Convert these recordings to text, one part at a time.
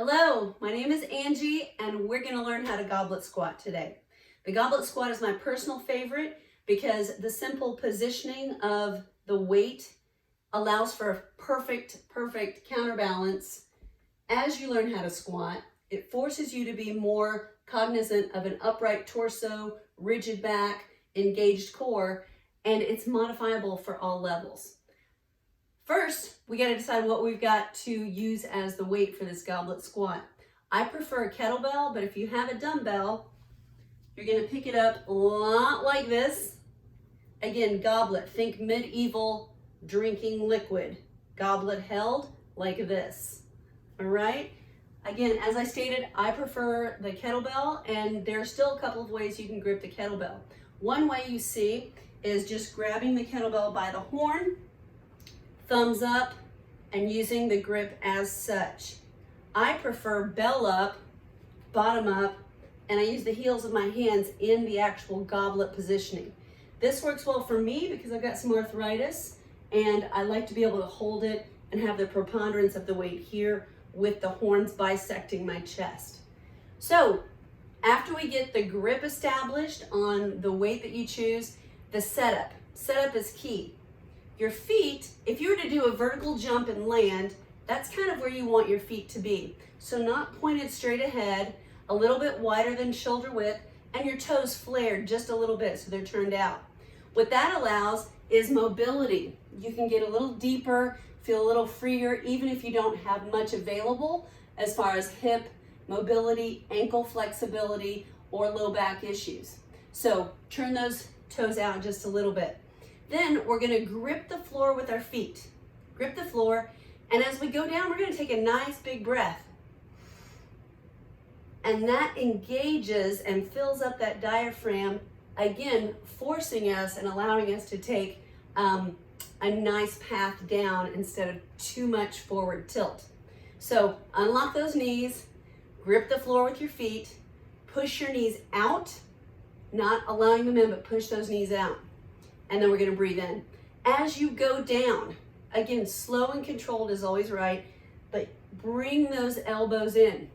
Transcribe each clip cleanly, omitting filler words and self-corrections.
Hello, my name is Angie and we're going to learn how to goblet squat today. The goblet squat is my personal favorite because the simple positioning of the weight allows for a perfect counterbalance. As you learn how to squat, it forces you to be more cognizant of an upright torso, rigid back, engaged core, and it's modifiable for all levels. First, we got to decide what we've got to use as the weight for this goblet squat. I prefer a kettlebell, but if you have a dumbbell, you're going to pick it up a lot like this. Again, goblet, think medieval drinking liquid. Goblet held like this. All right? Again, as I stated, I prefer the kettlebell, and there are still a couple of ways you can grip the kettlebell. One way you see is just grabbing the kettlebell by the horn, thumbs up, and using the grip as such. I prefer bell up, bottom up, and I use the heels of my hands in the actual goblet positioning. This works well for me because I've got some arthritis and I like to be able to hold it and have the preponderance of the weight here with the horns bisecting my chest. So after we get the grip established on the weight that you choose, the setup. Setup is key. Your feet, if you were to do a vertical jump and land, that's kind of where you want your feet to be. So not pointed straight ahead, a little bit wider than shoulder width, and your toes flared just a little bit so they're turned out. What that allows is mobility. You can get a little deeper, feel a little freer, even if you don't have much available as far as hip mobility, ankle flexibility, or low back issues. So turn those toes out just a little bit. Then we're going to grip the floor with our feet. Grip the floor, and as we go down, we're going to take a nice big breath. And that engages and fills up that diaphragm, again, forcing us and allowing us to take a nice path down instead of too much forward tilt. So unlock those knees, grip the floor with your feet, push your knees out, not allowing them in, but push those knees out. And then we're going to breathe in. As you go down, again, slow and controlled is always right, but bring those elbows in.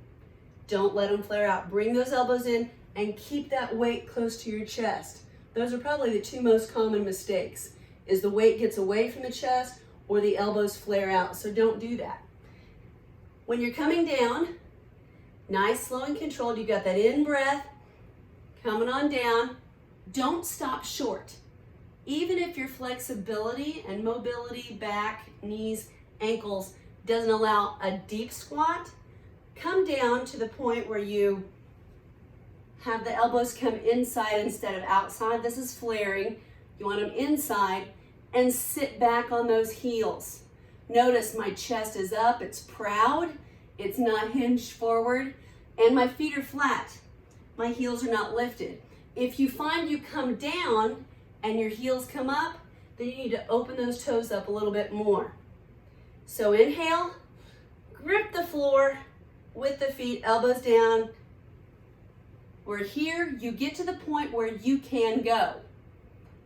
Don't let them flare out. Bring those elbows in and keep that weight close to your chest. Those are probably the two most common mistakes, is the weight gets away from the chest or the elbows flare out, so don't do that. When you're coming down, nice, slow and controlled, you got that in breath, coming on down. Don't stop short. Even if your flexibility and mobility, back, knees, ankles, doesn't allow a deep squat, come down to the point where you have the elbows come inside instead of outside. This is flaring. You want them inside, and sit back on those heels. Notice my chest is up, it's proud, it's not hinged forward, and my feet are flat. My heels are not lifted. If you find you come down and your heels come up, then you need to open those toes up a little bit more. So inhale, grip the floor with the feet, elbows down. We're here, you get to the point where you can go,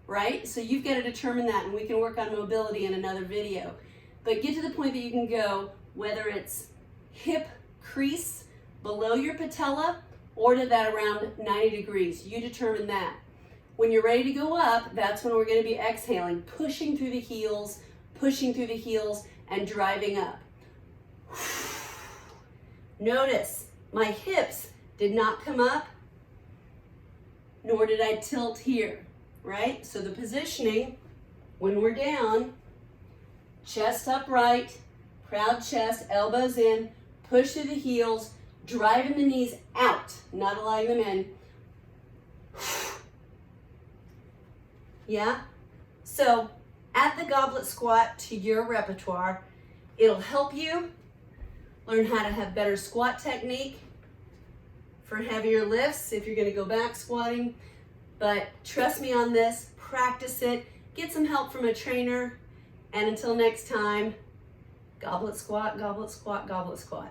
right? So you've got to determine that, and we can work on mobility in another video. But get to the point that you can go, whether it's hip crease below your patella or to that around 90 degrees. You determine that. When you're ready to go up, that's when we're going to be exhaling, pushing through the heels, and driving up. Notice my hips did not come up, nor did I tilt here, right? So the positioning, when we're down, chest upright, proud chest, elbows in, push through the heels, driving the knees out, not allowing them in. Yeah? So add the goblet squat to your repertoire. It'll help you learn how to have better squat technique for heavier lifts if you're going to go back squatting. But trust me on this, practice it, get some help from a trainer, and until next time, goblet squat, goblet squat, goblet squat.